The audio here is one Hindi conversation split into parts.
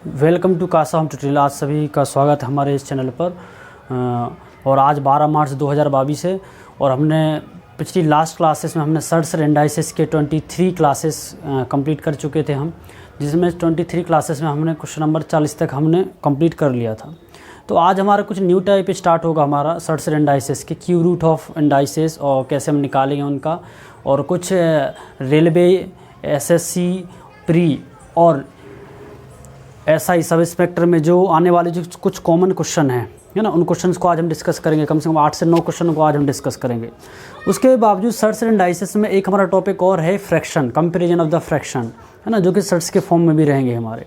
Welcome to Casa Home tutorial. आज सभी का स्वागत है हमारे इस चैनल पर। और आज 12 मार्च 2022 है और हमने पिछली लास्ट क्लासेस में हमने सर्च रेंडाइसिस के 23 क्लासेस कंप्लीट कर चुके थे हम, जिसमें 23 क्लासेस में हमने क्वेश्चन नंबर 40 तक हमने कंप्लीट कर लिया था। तो आज हमारा कुछ न्यू टाइप स्टार्ट होगा हमारा सर्च रेंडाइसिस के क्यूब रूट ऑफ इंडाइसिस और कैसे हम निकालेंगे उनका, और कुछ रेलवे एसएससी प्री और एसआई सब इंस्पेक्टर में जो आने वाले जो कुछ कॉमन क्वेश्चन हैं है ना, उन क्वेश्चंस को आज हम डिस्कस करेंगे। कम से कम 8 से 9 क्वेश्चन को आज हम डिस्कस करेंगे। उसके बावजूद सर्च रेंडाइसिस में एक हमारा टॉपिक और है fraction, comparison of the fraction, है ना, जो कि सर्च के फॉर्म में भी रहेंगे हमारे।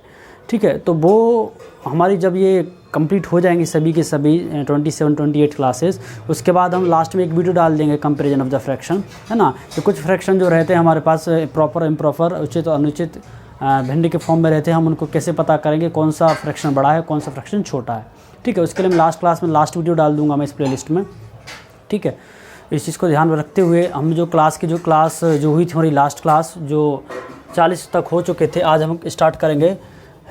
ठीक है, तो वो हमारी जब ये कंप्लीट हो जाएंगी सभी के सभी 27-28 क्लासेस, उसके बाद हम लास्ट में एक वीडियो डाल देंगे कंपैरिजन ऑफ द फ्रैक्शन, है ना। तो कुछ फ्रैक्शन जो रहते हैं हमारे पास प्रॉपर इम्प्रॉपर, उचित और अनुचित भिन्न के फॉर्म में रहते हैं, हम उनको कैसे पता करेंगे कौन सा फ्रैक्शन बड़ा है कौन सा फ्रैक्शन छोटा है। ठीक है, उसके लिए मैं लास्ट क्लास में लास्ट वीडियो डाल दूंगा मैं इस प्लेलिस्ट में। ठीक है, इस चीज़ को ध्यान में रखते हुए हम जो क्लास जो हुई थी हमारी लास्ट क्लास जो 40 तक हो चुके थे, आज हम स्टार्ट करेंगे,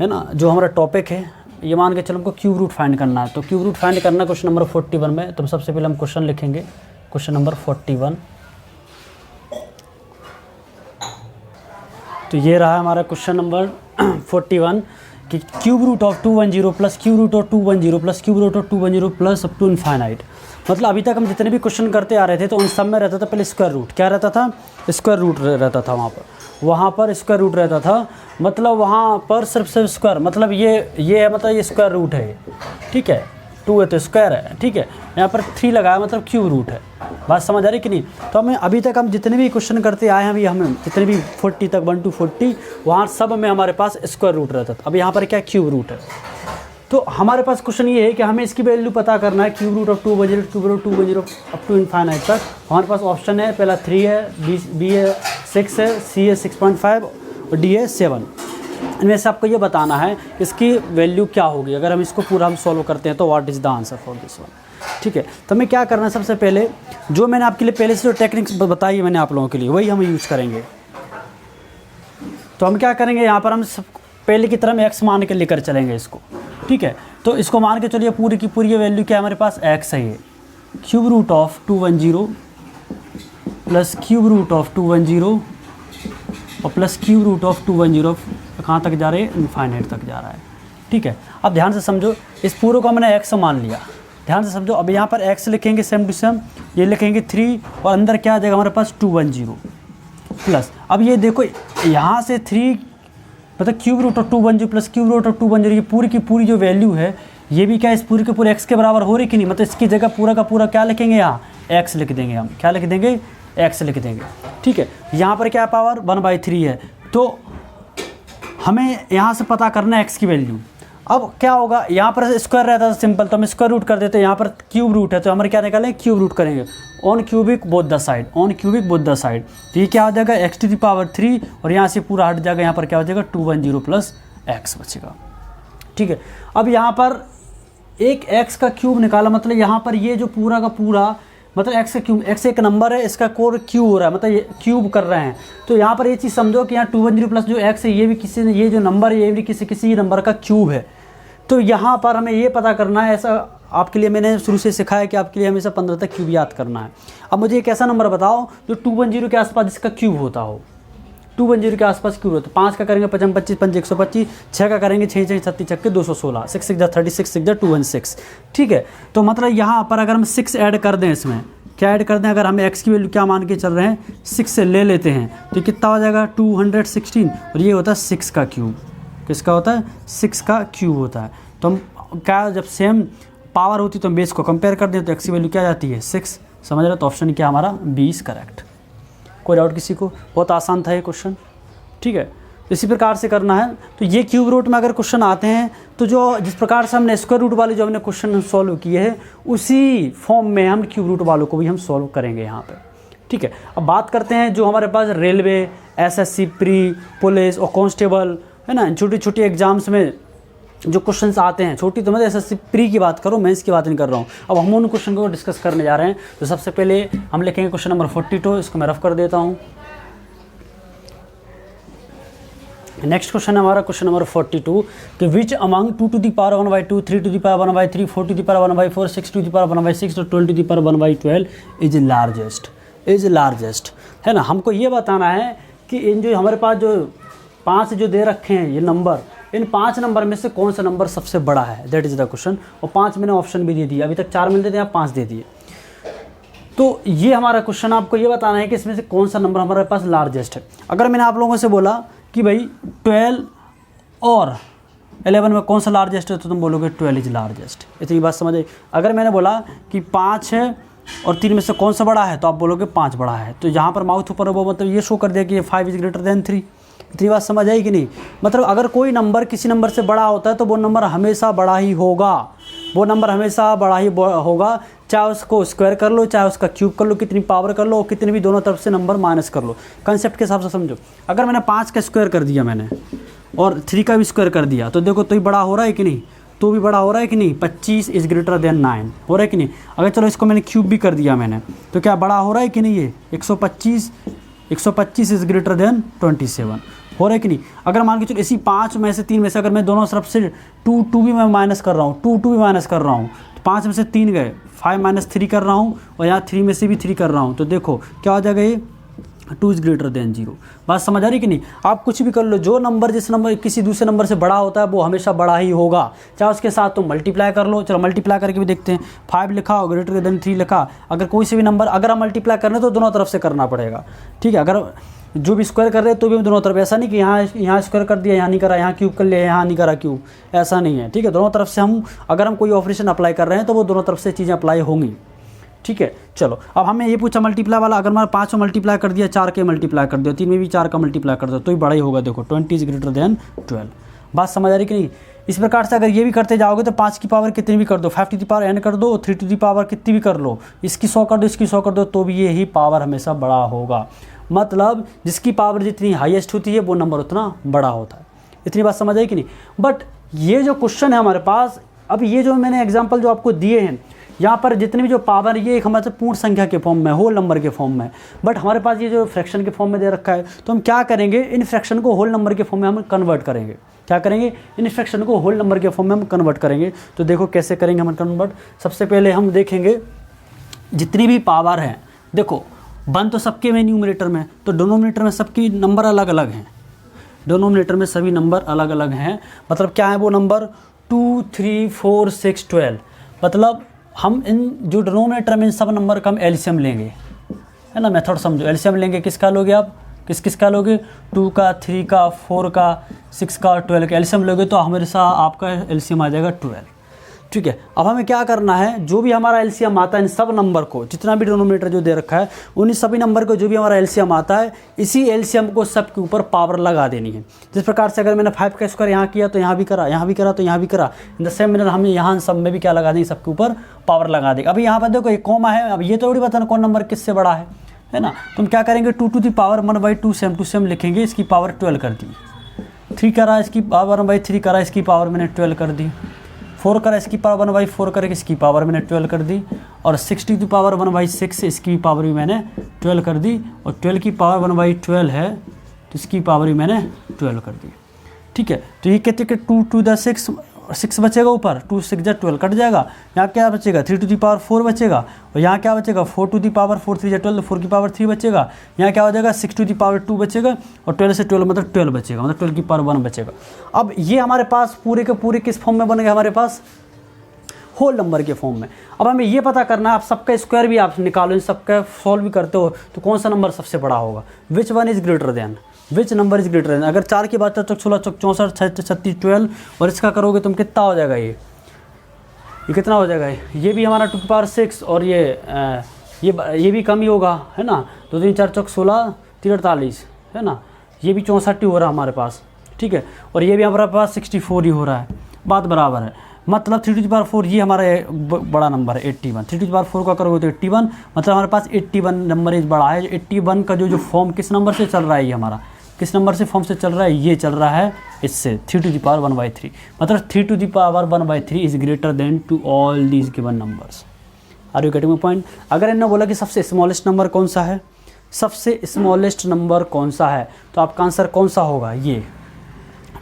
है ना। जो हमारा टॉपिक है ये मान के चलो हमको क्यूब रूट फाइंड करना है। तो क्यूब रूट फाइंड करना है क्वेश्चन नंबर 41 में। तो सबसे पहले हम क्वेश्चन लिखेंगे, क्वेश्चन नंबर 41। तो ये रहा हमारा क्वेश्चन नंबर 41 कि cube root of 210 plus cube root of 210 plus cube root of 210 plus up to infinite. मतलब अभी तक हम जितने भी क्वेश्चन करते आ रहे थे तो उन सब में रहता था पहले स्क्वायर रूट। क्या रहता था? स्क्वायर रूट रहता था वहाँ पर स्क्वायर रूट रहता था। मतलब वहाँ पर सिर्फ स्क्वायर, मतलब ये है, मतलब ये स्क्वायर रूट है। ठीक है, 2 है तो स्क्वायर है। ठीक है, यहाँ पर 3 लगाया मतलब क्यूब रूट है। बात समझ आ रही कि नहीं? तो हमें अभी तक हम जितने भी क्वेश्चन करते आए हैं, अभी हमें जितने भी 40 तक 1 to 40 वहाँ सब में हमारे पास स्क्वायर रूट रहता था। अब यहाँ पर क्या क्यूब रूट है। तो हमारे पास क्वेश्चन ये है कि हमें इसकी वैल्यू पता करना है cube root of 210 cube root 210 up to infinite तक। हमारे पास ऑप्शन है, पहला 3 है, बी है 6 है, सी है 6.5 और डी है 7। इनमें से आपको ये बताना है इसकी वैल्यू क्या होगी अगर हम इसको पूरा हम सॉल्व करते हैं। तो what is the answer for this one. ठीक है, तो हमें क्या करना है, सबसे पहले जो मैंने आपके लिए पहले से जो टेक्निक्स बताई है मैंने आप लोगों के लिए, वही हम यूज़ करेंगे। तो हम क्या करेंगे, यहाँ पर हम सब पहले की तरह में एक्स मान के लेकर चलेंगे इसको। ठीक है, तो इसको मान के चलिए पूरी की पूरी वैल्यू क्या है हमारे पास, एक्स है। ये cube root of 210 plus cube root of 210 और प्लस क्यूब रूट ऑफ 210 कहाँ तक जा रहे हैं, इनफाइनाइट तक जा रहा है। ठीक है, अब ध्यान से समझो, इस पूरे को हमने एक्स मान लिया, ध्यान से समझो। अब यहाँ पर एक्स लिखेंगे सेम टू सेम, ये लिखेंगे 3 और अंदर क्या आ जाएगा हमारे पास 210 प्लस। अब ये देखो यहाँ से 3 मतलब cube root of 210 plus cube root of 210, ये पूरी की पूरी जो वैल्यू है ये भी क्या इस पूरी के पूरे एक्स के बराबर हो रही कि नहीं। मतलब इसकी जगह पूरा का पूरा क्या लिखेंगे, यहाँ एक्स लिख देंगे हम। क्या लिख देंगे, एक्स लिख देंगे। ठीक है, यहाँ पर क्या पावर 1/3 है। तो हमें यहाँ से पता करना है एक्स की वैल्यू। अब क्या होगा, यहाँ पर स्क्वायर रहता था सिंपल, तो हम स्क्वायर रूट कर देते हैं। यहाँ पर क्यूब रूट है तो हमारे क्या निकालें, क्यूब रूट करेंगे on cubic both the side, on cubic both the side. तो ये क्या हो जाएगा, एक्स टू द पावर 3 और यहाँ से पूरा हट जाएगा, यहाँ पर क्या हो जाएगा 210 प्लस एक्स बचेगा। ठीक है, अब यहाँ पर एक एक्स का क्यूब निकाला, मतलब यहाँ पर ये जो पूरा का पूरा मतलब एक्स का क्यूब, एक्स एक नंबर है, इसका कोड क्यूब हो रहा है, मतलब ये क्यूब कर रहे हैं। तो यहाँ पर ये चीज़ समझो कि यहाँ 210 प्लस जो एक्स है ये भी किसी ने, ये जो नंबर है ये भी किसी नंबर का क्यूब है। तो यहाँ पर हमें ये पता करना है, ऐसा आपके लिए मैंने शुरू से सिखाया कि आपके लिए हमेशा 15 तक क्यूब याद करना है। अब मुझे एक ऐसा नंबर बताओ जो 210 के आसपास जिसका क्यूब होता हो, 210 के आसपास क्यूब होता है। 5 का करेंगे 5 25 5 125, 6 का करेंगे 6 6 36 6 216, 6 6 36 6 216। ठीक है, तो मतलब यहाँ पर अगर हम 6 ऐड कर दें, इसमें क्या ऐड कर दें, अगर हमें एक्स की वैल्यू क्या मान के चल रहे हैं 6 से ले लेते हैं तो कितना हो जाएगा 216 और ये होता है 6 का क्यूब। किसका होता है, 6 का क्यूब होता है। तो हम क्या, जब सेम पावर होती तो हम बेस को कंपेयर कर दें तो एक्स की वैल्यू क्या जाती है 6। समझ रहे? तो ऑप्शन क्या हमारा बी इज करेक्ट। कोई डाउट किसी को? बहुत आसान था ये क्वेश्चन। ठीक है, इसी प्रकार से करना है। तो ये क्यूब रूट में अगर क्वेश्चन आते हैं तो जो जिस प्रकार से हमने स्क्वायर रूट वाले जो हमने क्वेश्चन सॉल्व किए हैं उसी फॉर्म में हम क्यूब रूट वालों को भी हम सॉल्व करेंगे यहाँ पे। ठीक है, अब बात करते हैं जो हमारे पास रेलवे, एसएससी प्री, पुलिस और कांस्टेबल, है ना, छोटी छोटी एग्जाम्स में जो क्वेश्चंस आते हैं, छोटी तो मैं एसएससी प्री की बात करूँ, मेंस की बात नहीं कर रहा हूँ। अब हम उन क्वेश्चन को डिस्कस करने जा रहे हैं। तो सबसे पहले हम लिखेंगे क्वेश्चन नंबर 42, इसको मैं रफ कर देता हूँ। नेक्स्ट क्वेश्चन है हमारा क्वेश्चन नंबर 42 कि which among 2 to the power 1/2, 3 to the power 1/3, 4 to the power 1/4, 6 to the power 1/6 और 12 to the power 1/12 is largest है ना। हमको ये बताना है कि इन जो हमारे पास जो 5 जो दे रखे हैं ये नंबर, इन 5 नंबर में से कौन सा नंबर सबसे बड़ा है, दैट इज़ द क्वेश्चन। और 5 मैंने ऑप्शन भी दे दिए, अभी तक 4 मिलते थे, यहाँ 5 दे दिए। तो ये हमारा क्वेश्चन, आपको ये बताना है कि इसमें से कौन सा नंबर हमारे पास लार्जेस्ट है। अगर मैंने आप लोगों से बोला कि भाई 12 और 11 में कौन सा लार्जेस्ट है, तो तुम बोलोगे 12 इज लार्जेस्ट। इतनी बात समझ आई। अगर मैंने बोला कि 5 है और 3 में से कौन सा बड़ा है, तो आप बोलोगे 5 बड़ा है। तो यहाँ पर माउथ ऊपर वो मतलब ये शो कर दिया कि 5 इज ग्रेटर देन 3। इतनी बात समझ आई कि नहीं। मतलब अगर कोई नंबर किसी नंबर से बड़ा होता है तो वो नंबर हमेशा बड़ा ही होगा, वो नंबर हमेशा बड़ा ही होगा, चाहे उसको स्क्वायर कर लो, चाहे उसका क्यूब कर लो, कितनी पावर कर लो, कितनी भी दोनों तरफ से नंबर माइनस कर लो। कंसेप्ट के हिसाब से समझो। अगर मैंने 5 का स्क्वायर कर दिया मैंने और 3 का भी स्क्वायर कर दिया, तो देखो तो ही बड़ा हो रहा है कि नहीं, तो भी बड़ा हो रहा है कि नहीं। 25 इज़ ग्रेटर देन 9 हो रहा है कि नहीं। अगर चलो इसको मैंने क्यूब भी कर दिया मैंने, तो क्या बड़ा हो रहा है कि नहीं। ये 125 इज़ ग्रेटर देन 27 हो रहा है कि नहीं। अगर मान के चलो इसी 5 में से 3 में से अगर मैं दोनों तरफ से 2 भी मैं माइनस कर रहा हूँ, 2 भी माइनस कर रहा हूँ, तो 5 में से 3 गए, 5 - 3 कर रहा हूँ और यहाँ 3 में से भी 3 कर रहा हूँ, तो देखो क्या हो जाएगा, ये 2 इज़ ग्रेटर देन 0। बात समझ आ रही कि नहीं। आप कुछ भी कर लो, जो नंबर जिस नंबर किसी दूसरे नंबर से बड़ा होता है वो हमेशा बड़ा ही होगा, चाहे उसके साथ तुम मल्टीप्लाई कर लो। चलो मल्टीप्लाई करके भी देखते हैं। 5 लिखा और ग्रेटर देन 3 लिखा, अगर कोई से भी नंबर अगर हम मल्टीप्लाई करना तो दोनों तरफ से करना पड़ेगा, ठीक है। अगर जो भी स्क्वायर कर रहे हैं तो भी दोनों तरफ, ऐसा नहीं कि यहाँ स्क्वायर कर दिया यहाँ नहीं करा, यहाँ क्यूब कर लिया यहाँ नहीं करा क्यूब, ऐसा नहीं है, ठीक है। दोनों तरफ से हम अगर हम कोई ऑपरेशन अप्लाई कर रहे हैं तो वो दोनों तरफ से चीज़ें अप्लाई होंगी, ठीक है। चलो अब हमें ये पूछा मल्टीप्लाई वाला, अगर मैंने 5 में मल्टीप्लाई कर दिया, 4 के मल्टीप्लाई कर दिया, 3 में भी 4 का मल्टीप्लाई कर दो, तो ही बड़ा ही होगा। देखो 20 इज़ ग्रेटर देन 12। बात समझ आ रही कि नहीं। इस प्रकार से अगर ये भी करते जाओगे तो 5 की पावर कितनी भी कर दो, 5 to the power n कर दो, 3 to the power कितनी भी कर लो, इसकी 100 कर दो, इसकी 100 कर दो, तो भी यही पावर हमेशा बड़ा होगा। मतलब जिसकी पावर जितनी हाईएस्ट होती है वो नंबर उतना बड़ा होता है। इतनी बात समझ आई कि नहीं। बट ये जो क्वेश्चन है हमारे पास, अब ये जो मैंने एग्जांपल जो आपको दिए हैं यहाँ पर जितनी भी जो पावर, ये एक हमारे पूर्ण संख्या के फॉर्म में, होल नंबर के फॉर्म में, बट हमारे पास ये जो फ्रैक्शन के फॉर्म में दे रखा है, तो हम क्या करेंगे, इन फ्रैक्शन को होल नंबर के फॉर्म में हम कन्वर्ट करेंगे। क्या करेंगे, इन फ्रैक्शन को होल नंबर के फॉर्म में हम कन्वर्ट करेंगे। तो देखो कैसे करेंगे हम कन्वर्ट। सबसे पहले हम देखेंगे जितनी भी पावर है, देखो 1 तो सबके में न्यूमरेटर में, तो डिनोमिनेटर में सबकी नंबर अलग अलग हैं, डिनोमिनेटर में सभी नंबर अलग अलग हैं। मतलब क्या है वो नंबर 2, 3, 4, 6, 12। मतलब हम इन जो डिनोमिनेटर में इन सब नंबर का हम एलसीएम लेंगे, है ना। मेथड समझो, एलसीएम लेंगे, किसका लोगे आप, किस का लोगे, 2 का, 3 का, 4 का, 6 का, 12 का एलसीएम लोगे, तो हमेशा आपका एलसीएम आ जाएगा 12, ठीक है। अब हमें क्या करना है, जो भी हमारा एलसीएम आता है इन सब नंबर को, जितना भी डिनोमिनेटर जो दे रखा है उन्हीं सभी नंबर को जो भी हमारा एलसीएम आता है, इसी एलसीएम को सब के ऊपर पावर लगा देनी है। जिस प्रकार से अगर मैंने 5 का स्क्वायर यहाँ किया तो यहाँ भी करा, यहाँ भी करा तो यहाँ भी करा, इन द सेम मैनर हमें यहाँ सब में भी क्या लगा देंगे, सबके ऊपर पावर लगा देंगे। अभी यहाँ पर देखो एक कॉमा है, अब ये तो थोड़ी बताना कौन नंबर किससे बड़ा है ना। तुम क्या करेंगे, 2 to the power 1/2 same to same लिखेंगे, इसकी पावर 12 कर दी। 3 करा, इसकी पावर 1/3 करा, इसकी पावर मैंने 12 कर दी। 4 करा, इसकी पावर 1/4 करके इसकी पावर मैंने 12 कर दी। और 6 to the power 1/6 इसकी पावर भी मैंने 12 कर दी। और 12 की पावर 1/12 है तो इसकी पावर भी मैंने 12 कर दी, ठीक है। तो ये कहते कि 2 to the 6 बचेगा ऊपर, 2 6 जा 12 कट जाएगा। यहाँ क्या बचेगा, 3 to the power 4 बचेगा। और यहाँ क्या बचेगा, 4 to the power 4 3 जा 12, 4 की पावर 3 बचेगा। यहाँ क्या हो जाएगा, 6 to the power 2 बचेगा। और 12 से 12 मतलब 12 बचेगा, मतलब 12 की पावर 1 बचेगा। अब ये हमारे पास पूरे के पूरे किस फॉर्म में बन गए, हमारे पास होल नंबर के फॉर्म में। अब हमें ये पता करना है, आप सबका स्क्वायर भी आप निकालो, इन सबका सॉल्व भी करते हो, तो कौन सा नंबर सबसे बड़ा होगा, विच one is greater then, which number is greater then. अगर 4 की बात 4 16 64 36 12 और इसका करोगे तुम कितना हो जाएगा, ये कितना हो जाएगा, ये भी हमारा 2 की पावर 6 और ये भी कम ही होगा, है ना। 2 3 4 16 3 48 है ना, ये भी 64 ही हो रहा है हमारे पास, ठीक है। और ये भी हमारे पास 64 ही हो रहा है, बात बराबर है। मतलब 3 to the power 4 ये हमारा बड़ा नंबर है 81। 3 to the power 4 का करोगे तो 81, मतलब हमारे पास 81 नंबर इस बड़ा है। 81 का जो फॉर्म किस नंबर से चल रहा है, ये हमारा किस नंबर से फॉर्म से चल रहा है, ये चल रहा है इससे 3 to the power 1/3। मतलब 3 to the power 1/3 is greater than to all these given numbers. Are you getting my point. अगर इन्होंने बोला कि सबसे स्मॉलेस्ट नंबर कौन सा है, सबसे स्मॉलेस्ट नंबर कौन सा है, तो आपका आंसर कौन सा होगा, ये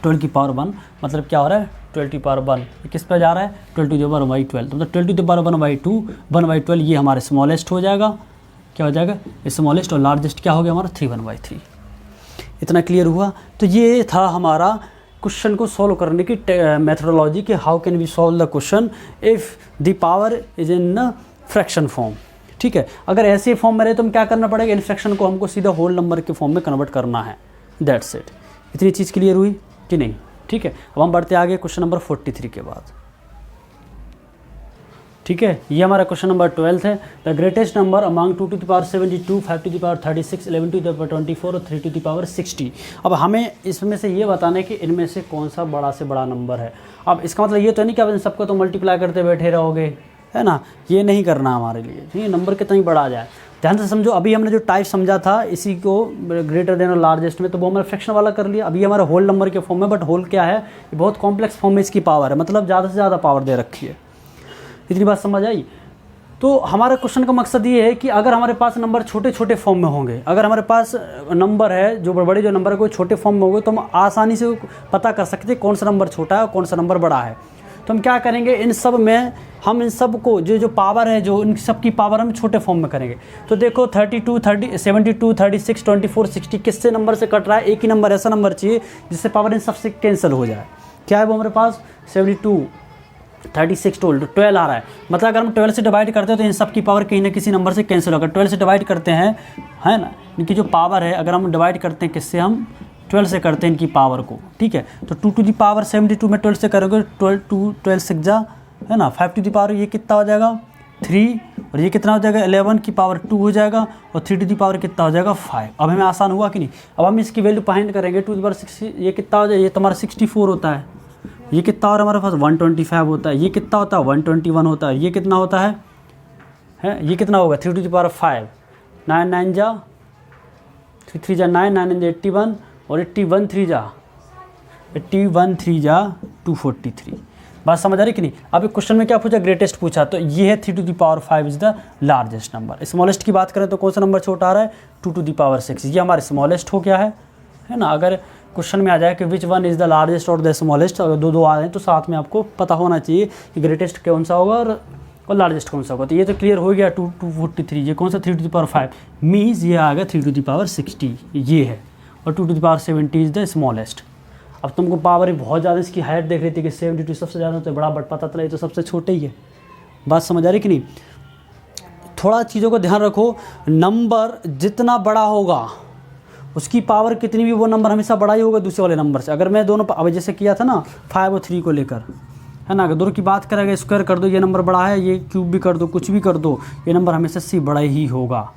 12 की पावर 1 मतलब क्या हो रहा है 12 की पावर 1, ये किस पर जा रहा है 12 टू द पावर 1/12, तो मतलब 12 टू द पावर 1/2 1/12 ये हमारे स्मॉलेस्ट हो जाएगा, क्या हो जाएगा स्मॉलेस्ट, और लार्जेस्ट क्या हो गया हमारा 3 1/3। इतना क्लियर हुआ। तो ये था हमारा क्वेश्चन को सॉल्व करने की मेथोडोलॉजी कि how can we solve the question if the power is in fraction form. ठीक है, अगर ऐसे फॉर्म में रहे तो हम क्या करना पड़ेगा, इन फ्रैक्शन को हमको सीधा होल नंबर के फॉर्म में कन्वर्ट करना है। That's it. इतनी चीज़ क्लियर हुई कि नहीं? ठीक है, अब हम बढ़ते आगे क्वेश्चन नंबर 43 के बाद। ठीक है, ये हमारा क्वेश्चन नंबर 12 है। The greatest number among 2 to the power 72, 5 to the power 36, 11 to the power 24 और 3 टू द पावर 60। अब हमें इसमें से ये बताना है कि इनमें से कौन सा बड़ा से बड़ा नंबर है। अब इसका मतलब ये तो नहीं कि आप इन सबको तो मल्टीप्लाई करते बैठे रहोगे, है ना, ये नहीं करना हमारे लिए। ठीक है, नंबर कितना ही बड़ा आ जाए, ध्यान से समझो। अभी हमने जो टाइप समझा था इसी को ग्रेटर देन और लार्जेस्ट में, तो वो हमारा फ्रैक्शन वाला कर लिया। अभी हमारा होल नंबर के फॉर्म में, बट होल क्या है, ये बहुत कॉम्प्लेक्स फॉर्म में इसकी पावर है, मतलब ज़्यादा से ज़्यादा पावर दे रखी है। इतनी बात समझ आई? तो हमारा क्वेश्चन का मकसद ये है कि अगर हमारे पास नंबर छोटे छोटे फॉर्म में होंगे, अगर हमारे पास नंबर है जो बड़े जो नंबर है कोई छोटे फॉर्म में होंगे, तो हम आसानी से पता कर सकते हैं कौन सा नंबर छोटा है और कौन सा नंबर बड़ा है। तो हम क्या करेंगे, इन सब में हम इन सब को जो पावर है, जो इन सब की पावर हम छोटे फॉर्म में करेंगे। तो देखो 32, 72, 36, 24, 60 किससे नंबर से कट रहा है, एक ही नंबर ऐसा नंबर चाहिए जिससे पावर इन सबसे कैंसिल हो जाए। क्या है वो हमारे पास 72, 36, 12 आ रहा है, मतलब अगर हम 12 से डिवाइड करते हैं तो इन सब की पावर कहीं ना किसी नंबर से कैंसिल होगा। 12 से डिवाइड करते हैं, है ना, इनकी जो पावर है अगर हम डिवाइड करते हैं किससे, हम 12 से करते हैं इनकी पावर को। ठीक है, तो 2 टू द पावर 72 में 12 से करोगे, 12 6 जा, है ना, 5 टू द पावर ये कितना हो जाएगा 3, और ये कितना हो जाएगा 11 की पावर 2 हो जाएगा, और 3 टू द पावर कितना हो जाएगा 5। अब हमें आसान हुआ कि नहीं? अब हम इसकी वैल्यू फाइंड करेंगे, 2 टू द पावर 6 ये कितना हो जाएगा, ये तुम्हारा 64 होता है, ये कितना और हमारे पास 125 होता है, ये कितना होता है 121 होता है, ये कितना होता है ये कितना होगा 3 टू द पावर 5, 9 9 जा 3 जा 9, 9 जा 81, और 81 3 जा 243। बात समझ आ रही कि नहीं? अब क्वेश्चन में क्या पूछा, ग्रेटेस्ट पूछा, तो ये है 3 to the power 5 is the largest number. Smallest की बात करें तो कौन सा नंबर छोटा आ रहा है 2 टू द पावर 6, ये हमारा स्मॉलेस्ट हो गया है ना। अगर क्वेश्चन में आ जाए कि विच वन इज़ द लार्जेस्ट और द स्मॉलेस्ट, अगर दो आ रहे हैं तो साथ में आपको पता होना चाहिए कि ग्रेटेस्ट कौन सा होगा और लार्जेस्ट कौन सा होगा। तो ये तो क्लियर हो गया 243, ये कौन सा 3 टू द पावर 5 मीन्स ये आ गया 3 टू द पावर 60 ये है, और 2 to the power 70 is the smallest. अब तुमको पावर बहुत ज़्यादा इसकी हाइट देख रही थी कि 72 सबसे ज़्यादा तो बड़ा, बट पता चला ये तो सबसे छोटे ही है। बात समझ आ रही कि नहीं? थोड़ा चीज़ों को ध्यान रखो, नंबर जितना बड़ा होगा उसकी पावर कितनी भी, वो नंबर हमेशा बड़ा ही होगा दूसरे वाले नंबर से। अगर मैं दोनों अब जैसे किया था ना 5 और 3 को लेकर, है ना, अगर दोनों की बात करेंगे स्क्वायर कर दो, ये नंबर बड़ा है, ये क्यूब भी कर दो, कुछ भी कर दो, ये नंबर हमेशा से बड़ा ही होगा,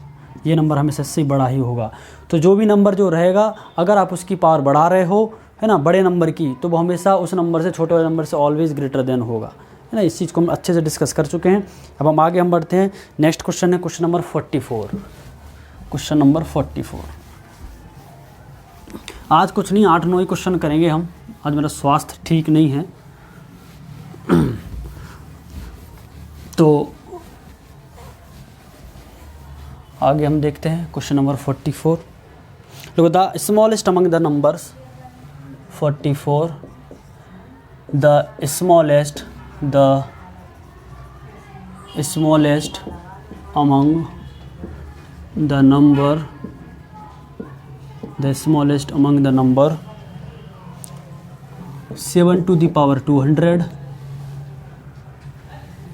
ये नंबर हमेशा से बड़ा ही होगा। तो जो भी नंबर जो रहेगा अगर आप उसकी पावर बढ़ा रहे हो, है ना, बड़े नंबर की, तो वो हमेशा उस नंबर से छोटे वाले नंबर से ऑलवेज ग्रेटर देन होगा, है ना। इस चीज़ को हम अच्छे से डिस्कस कर चुके हैं। अब हम आगे बढ़ते हैं। नेक्स्ट क्वेश्चन है क्वेश्चन नंबर 44। क्वेश्चन नंबर 44 आज कुछ नहीं 8-9 ही क्वेश्चन करेंगे हम। आज मेरा स्वास्थ्य ठीक नहीं है तो आगे हम देखते हैं question number 44। Look, the smallest among the numbers 44, the smallest among the number, the smallest among the number 7 to the power 200,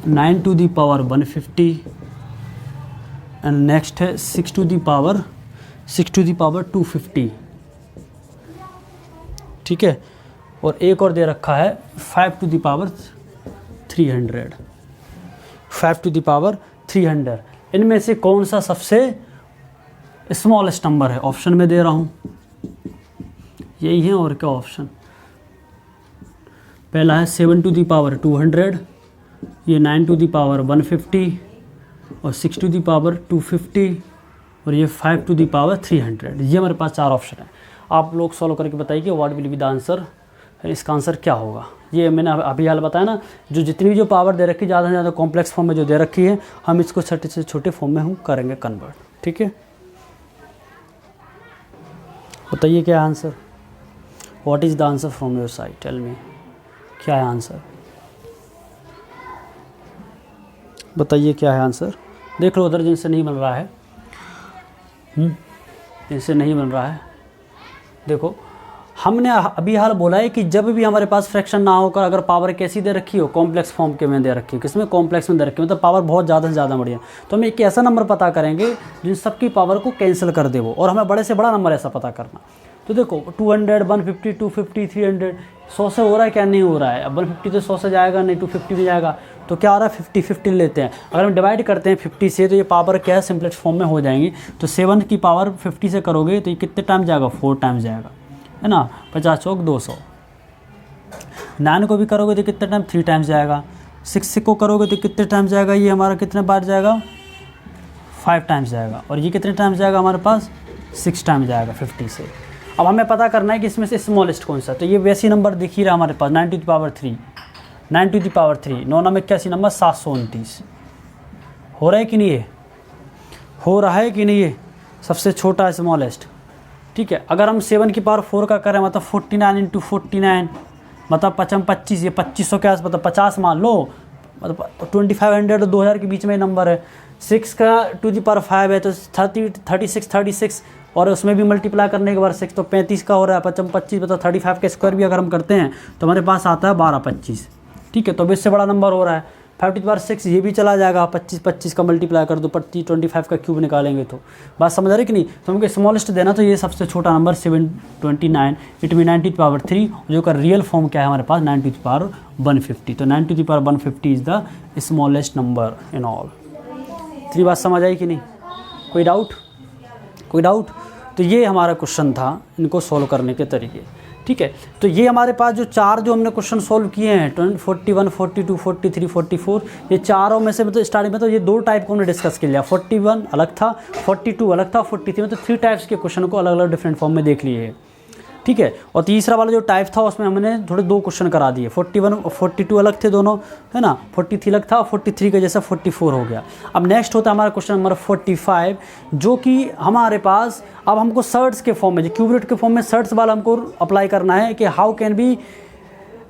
9 to the power 150, and next है 6 to the power 250। ठीक है, और एक और दे रखा है 5 to the power 300, 5 to the power 300। इनमें से कौन सा सबसे स्मॉलेस्ट नंबर है? ऑप्शन में दे रहा हूँ, यही है और क्या ऑप्शन। पहला है 7 to the power 200, ये 9 to the power 150, और 6 to the power 250, और ये 5 to the power 300। ये हमारे पास 4 ऑप्शन है। आप लोग सॉल्व करके बताइए कि what will be the answer, इसका आंसर क्या होगा। ये मैंने अभी हाल बताया ना, जो जितनी जो पावर दे रखी ज़्यादा से ज़्यादा कॉम्प्लेक्स फॉर्म में जो दे रखी है, हम इसको छोटे से छोटे फॉर्म में हम करेंगे कन्वर्ट। ठीक है, बताइए क्या answer. What is the answer from your side, tell me, क्या है आंसर, बताइए क्या है आंसर। देख लो उधर जिनसे नहीं बन रहा है, जिनसे नहीं बन रहा है, देखो हमने अभी हाल बोला है कि जब भी हमारे पास फ्रैक्शन ना होकर अगर पावर कैसी दे रखी हो, कॉम्प्लेक्स फॉर्म के में दे रखी हो, किसमें, कॉम्प्लेक्स में दे रखी हो, मतलब पावर बहुत ज़्यादा से ज़्यादा बढ़िया, तो हम एक ऐसा नंबर पता करेंगे जिन सबकी पावर को कैंसिल कर दे वो, और हमें बड़े से बड़ा नंबर ऐसा पता करना। तो देखो 200, 150, 250, 300, 100 से हो रहा है क्या, नहीं हो रहा है। अब 150 तो 100 से जाएगा नहीं, 250 में जाएगा, तो क्या हो रहा है 50 लेते हैं। अगर हम डिवाइड करते हैं 50 से तो ये पावर क्या है, सिंपलेक्स फॉर्म में हो जाएंगी। तो 7 की पावर 50 से करोगे तो ये कितने टाइम जाएगा, 4 टाइम्स जाएगा, है ना, 50 चौक 200। 9 को भी करोगे तो कितने टाइम, 3 टाइम्स जाएगा। 6 को करोगे तो कितने टाइम्स जाएगा, ये हमारा कितने बार जाएगा, 5 टाइम्स जाएगा। और ये कितने टाइम्स जाएगा हमारे पास, 6 टाइम्स जाएगा 50 से। अब हमें पता करना है कि इसमें से स्मॉलेस्ट कौन सा, तो ये वैसी नंबर दिख ही रहा हमारे पास 9 to the power 3, 9 to the power 3, 9 में 81 नंबर 729। हो रहा है कि नहीं, ये हो रहा है कि नहीं, ये सबसे छोटा स्मॉलेस्ट, ठीक है। अगर हम 7 की पावर 4 का करें मतलब 49 इंटू 49 मतलब 25, ये 2500 के आस मतलब 50 मान लो, मतलब 2500 और 2000 के बीच में नंबर है। 6 का टू दी पावर 5 है तो 36 और उसमें भी मल्टीप्लाई करने के बाद 6 तो 35 का हो रहा है, 25 मतलब 35 के स्क्वायर भी अगर हम करते हैं तो हमारे पास आता है 1225, ठीक है। तो भी इससे बड़ा नंबर हो रहा है 5 टू द पावर 6, ये भी चला जाएगा, 25 का मल्टीप्लाई कर दो, 25 का क्यूब निकालेंगे तो बात समझ रहे कि नहीं। तो हमको स्मॉलेस्ट देना, तो ये सबसे छोटा number 729, it mean 9 to the power 3, जो का रियल फॉर्म क्या है हमारे पास 9 टू द पावर 150। तो 9 to the power 150 is the smallest number in all. 3 बात समझ आई कि नहीं, कोई डाउट, कोई डाउट। तो ये हमारा क्वेश्चन था, इनको सॉल्व करने के तरीके, ठीक है। तो ये हमारे पास जो 4 जो हमने क्वेश्चन सॉल्व किए हैं 41, 42, 43, 44, ये चारों में से मतलब स्टार्टिंग में तो ये 2 टाइप को हमने डिस्कस कर लिया। 41 अलग था, 42 अलग था, 43 में तो 3 टाइप्स के क्वेश्चन को अलग अलग डिफरेंट फॉर्म में देख लिए, ठीक है। और तीसरा वाला जो टाइप था उसमें हमने थोड़े 2 क्वेश्चन करा दिए। 41 और 42 अलग थे दोनों, है ना, 43 अलग था और 43 का जैसा 44 हो गया। अब नेक्स्ट होता है हमारा क्वेश्चन नंबर 45, जो कि हमारे पास अब हमको सर्ट्स के फॉर्म में, जो क्यूब रूट के फॉर्म में सर्ट्स वाला हमको अप्लाई करना है कि how can we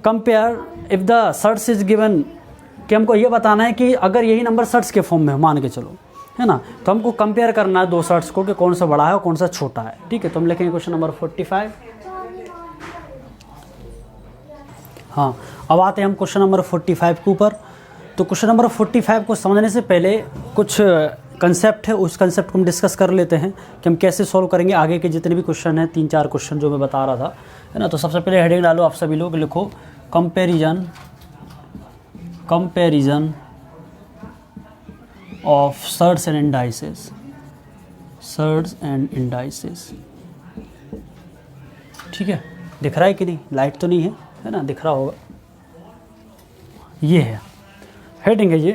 compare if the surds is given, कि हमको ये बताना है कि अगर यही नंबर सर्ट्स के फॉर्म में मान के चलो, है ना, तो हमको कंपेयर करना है 2 सर्ट्स को कि कौन सा बड़ा है और कौन सा छोटा है, ठीक है। तो हम लिखेंगे क्वेश्चन नंबर 45। हाँ, अब आते हैं हम क्वेश्चन नंबर 45 के ऊपर। तो क्वेश्चन नंबर 45 को समझने से पहले कुछ कंसेप्ट है, उस कंसेप्ट को हम डिस्कस कर लेते हैं कि हम कैसे सॉल्व करेंगे आगे के जितने भी क्वेश्चन हैं, 3-4 क्वेश्चन जो मैं बता रहा था, है ना। तो सबसे पहले हेडिंग डालो आप सभी लोग, लिखो comparison of shirts and indices, shirts and indices, ठीक है। दिख रहा है कि नहीं, लाइट तो नहीं है ना, दिख रहा होगा। ये है हेडिंग है, ये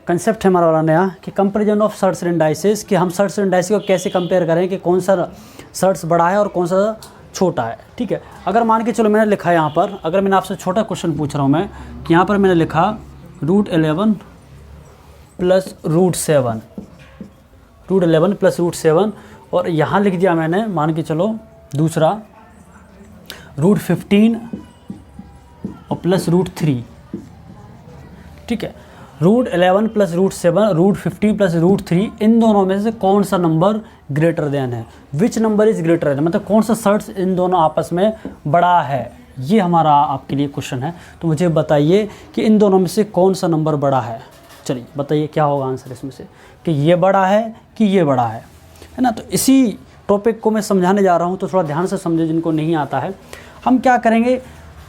कंसेप्ट है हमारा वाला नया कि comparison of shirts and indices, कि हम सर्ट्स एंड इंडाइसेस को कैसे कंपेयर करें कि कौन सा सर्ट्स बड़ा है और कौन सा छोटा है, ठीक है। अगर मान के चलो मैंने लिखा है यहाँ पर, अगर मैंने आपसे छोटा क्वेश्चन पूछ रहा हूँ मैं कि यहाँ पर मैंने लिखा √11 प्लस √7, √11 प्लस √7, और यहाँ लिख दिया मैंने मान के चलो दूसरा √15 और प्लस √3, ठीक है। √11 प्लस √7, √15 प्लस √3, इन दोनों में से कौन सा नंबर ग्रेटर देन है, which number is greater then, मतलब कौन सा सर्ट्स इन दोनों आपस में बड़ा है, ये हमारा आपके लिए क्वेश्चन है। तो मुझे बताइए कि इन दोनों में से कौन सा नंबर बड़ा है। चलिए बताइए क्या होगा आंसर इसमें से, कि ये बड़ा है कि ये बड़ा है ना। तो इसी टॉपिक को मैं समझाने जा रहा हूँ, तो थोड़ा ध्यान से समझे जिनको नहीं आता है। हम क्या करेंगे,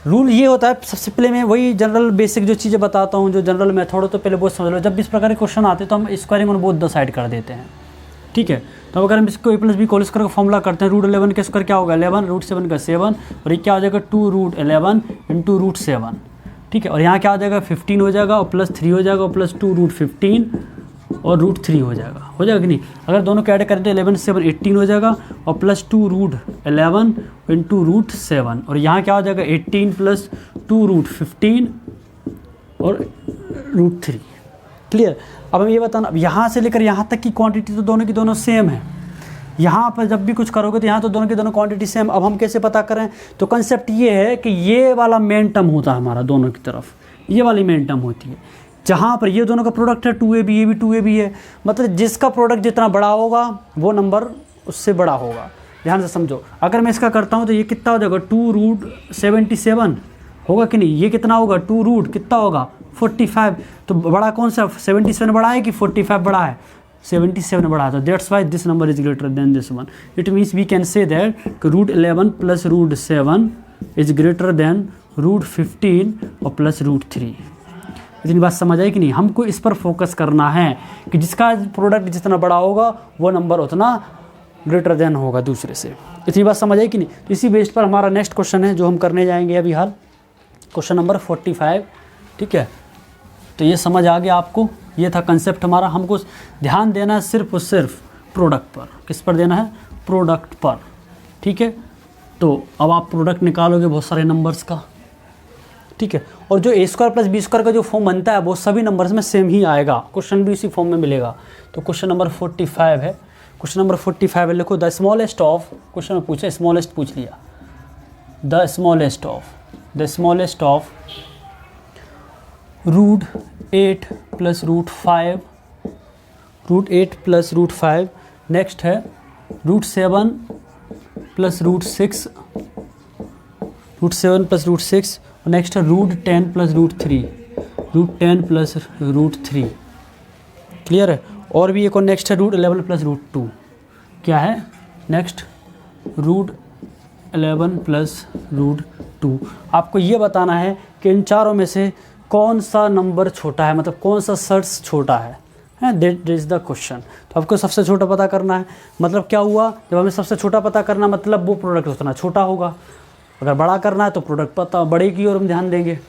रूल ये होता है, सबसे पहले मैं वही जनरल बेसिक जो चीज़ें बताता हूँ, जो जनरल मेथड हो, तो पहले बहुत समझ लो। जब भी इस प्रकार के क्वेश्चन आते हैं तो हम squaring on both the side कर देते हैं, ठीक है। तो अगर हम इसको a+b होल स्क्वायर का फॉर्मूला करते हैं, √11 का स्क्वायर क्या होगा 11, √7 का 7, और ये क्या हो जाएगा 2√11 इंटू √7, ठीक है। और यहाँ क्या हो जाएगा 15 हो जाएगा और प्लस 3 हो जाएगा और प्लस 2√15 और √3 हो जाएगा कि नहीं। अगर दोनों को ऐड करें तो 11 7 18 हो जाएगा और प्लस 2√11 इंटू √7, और यहाँ क्या हो जाएगा 18 प्लस 2√15 और √3, क्लियर। अब हम ये बताना, अब यहाँ से लेकर यहाँ तक की क्वांटिटी तो दोनों की दोनों सेम है, यहाँ पर जब भी कुछ करोगे तो यहाँ तो दोनों की दोनों क्वांटिटी सेम। अब हम कैसे पता करें? तो कंसेप्ट ये है कि ये वाला मेन टर्म होता है हमारा दोनों की तरफ, ये वाली मेन टर्म होती है। जहाँ पर ये दोनों का प्रोडक्ट है 2ab, ये भी 2ab है, मतलब जिसका प्रोडक्ट जितना बड़ा होगा वो नंबर उससे बड़ा होगा। ध्यान से समझो, अगर मैं इसका करता हूँ तो ये कितना हो जाएगा 2√77 होगा कि नहीं? ये कितना होगा 2 कितना होगा 45। तो बड़ा कौन सा 77 बड़ा है कि 45 बड़ा है? 77 बड़ा है। तो that's why this number is greater than this one. It means we can say that √11 plus √7 is greater than √15 और प्लस √3। इतनी बात समझ आई कि नहीं? हमको इस पर फोकस करना है कि जिसका प्रोडक्ट जितना बड़ा होगा वो नंबर उतना ग्रेटर देन होगा दूसरे से। इतनी बात समझ आई कि नहीं? तो इसी बेस पर हमारा नेक्स्ट क्वेश्चन है जो हम करने जाएंगे अभी हाल, क्वेश्चन नंबर 45। ठीक है, तो ये समझ आ गया आपको? ये था कंसेप्ट हमारा। हमको ध्यान देना है सिर्फ और सिर्फ प्रोडक्ट पर। किस पर देना है? प्रोडक्ट पर। ठीक है, तो अब आप प्रोडक्ट निकालोगे बहुत सारे नंबर्स का। ठीक है, और जो a² + b² का जो फॉर्म बनता है वो सभी नंबर्स में सेम ही आएगा, क्वेश्चन भी इसी फॉर्म में मिलेगा। तो क्वेश्चन नंबर 45 है, क्वेश्चन नंबर 45 है, लिखो द स्मॉलेस्ट ऑफ, क्वेश्चन में पूछा स्मॉलेस्ट पूछ लिया, द स्मॉलेस्ट ऑफ √8 + √5, √8 + √5, नेक्स्ट है √7 + √6, √7 + √6, नेक्स्ट है √10 + √3, √10 + √3। क्लियर है? और भी एक और नेक्स्ट है √11 + √2। क्या है नेक्स्ट? √11 + √2। आपको ये बताना है कि इन चारों में से कौन सा नंबर छोटा है, मतलब कौन सा सर्च छोटा है। That is the question. तो आपको सबसे छोटा पता करना है। मतलब क्या हुआ? जब हमें सबसे छोटा पता करना, मतलब वो प्रोडक्ट उतना छोटा होगा। अगर बड़ा करना है तो प्रोडक्ट पता बड़े की ओर हम ध्यान देंगे।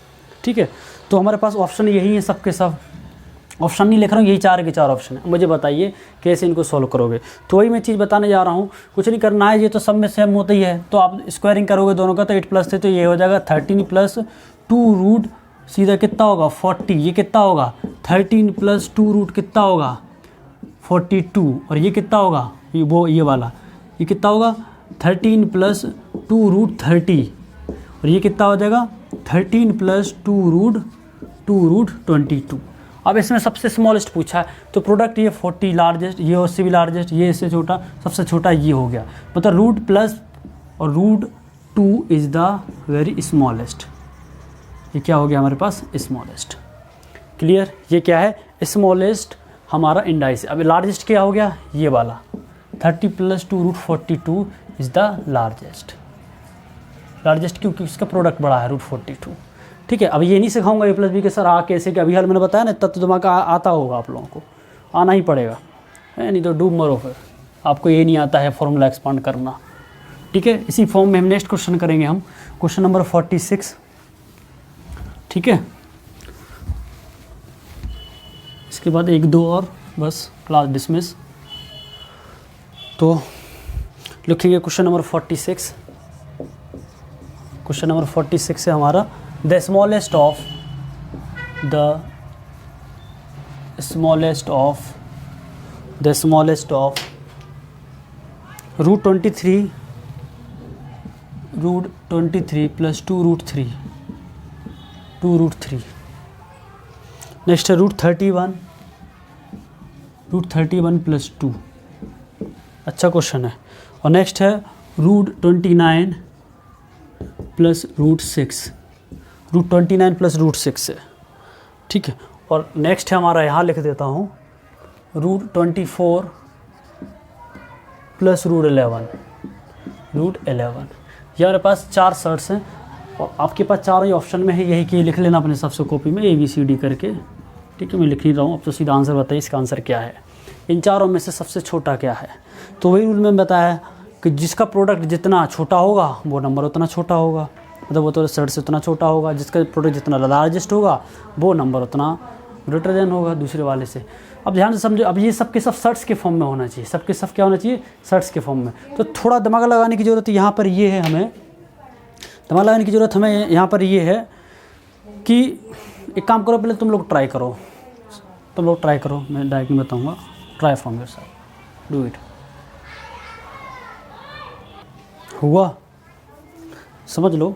ठीक है, तो हमारे पास ऑप्शन यही है, सबके सब ऑप्शन नहीं लिख रहा हूँ, यही 4 के 4 ऑप्शन है। मुझे बताइए कैसे इनको सॉल्व करोगे। तो वही मैं चीज़ बताने जा रहा हूँ, कुछ नहीं करना है, ये तो सब में सेम होता ही है। तो आप स्क्वायरिंग करोगे दोनों का, तो 8 + 3 तो ये हो जाएगा 13 + 2 सीधा कितना होगा 40। ये कितना होगा 13 + 2 कितना होगा 42। और ये कितना होगा ये वाला, ये कितना होगा 13 + 2 30। और ये कितना हो जाएगा 13 + 2 22। अब इसमें सबसे स्मॉलेस्ट पूछा है, तो प्रोडक्ट ये 40 लार्जेस्ट, ये उससे भी लार्जेस्ट, ये इससे छोटा, सबसे छोटा ये हो गया। मतलब √+ और √2 इज़ द वेरी स्मॉलेस्ट। ये क्या हो गया हमारे पास? स्मॉलेस्ट। क्लियर? ये क्या है? स्मॉलेस्ट हमारा इंडाइस। अब लार्जेस्ट क्या हो गया? ये वाला 30 + 2 √42 इज़ द लार्जेस्ट। लार्जेस्ट क्योंकि इसका प्रोडक्ट बड़ा है √42। ठीक है, अब ये नहीं सिखाऊंगा a + b के सर आ कैसे, कि अभी हाल मैंने बताया ना, तब तो दिमाग आता होगा आप लोगों को, आना ही पड़ेगा है, नहीं तो डूब मरो फिर। आपको ये नहीं आता है फॉर्मूला एक्सपांड करना। ठीक है, इसी फॉर्म में हम नेक्स्ट क्वेश्चन करेंगे, हम क्वेश्चन नंबर 46। ठीक है, इसके बाद 1-2 और बस क्लास डिसमिस। तो लिखेंगे क्वेश्चन नंबर 46। क्वेश्चन नंबर 46 है हमारा द स्मॉलेस्ट ऑफ √23 + 2 √3। नेक्स्ट है √31 + 2। अच्छा क्वेश्चन है। और नेक्स्ट है √29 + √6, √29 + √6 है। ठीक है, और नेक्स्ट है हमारा, यहाँ लिख देता हूँ √24 + √11। ये हमारे पास 4 सर्ट्स हैं और आपके पास 4 ही ऑप्शन में है, यही कि लिख लेना अपने सबसे कॉपी में ABCD करके। ठीक है, मैं लिख नहीं रहा हूँ, अब तो सीधा आंसर बताइए इसका आंसर क्या है। इन चारों में से सबसे छोटा क्या है? तो वही रूल में बताया कि जिसका प्रोडक्ट जितना छोटा होगा वो नंबर उतना छोटा होगा, मतलब वो तो सर्ट से उतना छोटा होगा। जिसका प्रोडक्ट जितना लार्जेस्ट होगा वो नंबर उतना ग्रेटर देन होगा दूसरे वाले से। अब ध्यान से समझो, अब ये सबके सब सर्ट्स के फॉर्म में होना चाहिए, सबके सब क्या होना चाहिए? सर्ट्स के फॉर्म में। तो थोड़ा दिमाग लगाने की ज़रूरत यहाँ पर ये है, हमें दिमाग लगाने की ज़रूरत हमें यहाँ पर ये है कि एक काम करो, पहले तुम लोग ट्राई करो, मैं डायरेक्ट नहीं बताऊँगा, try from your side, do it. हुआ, समझ लो,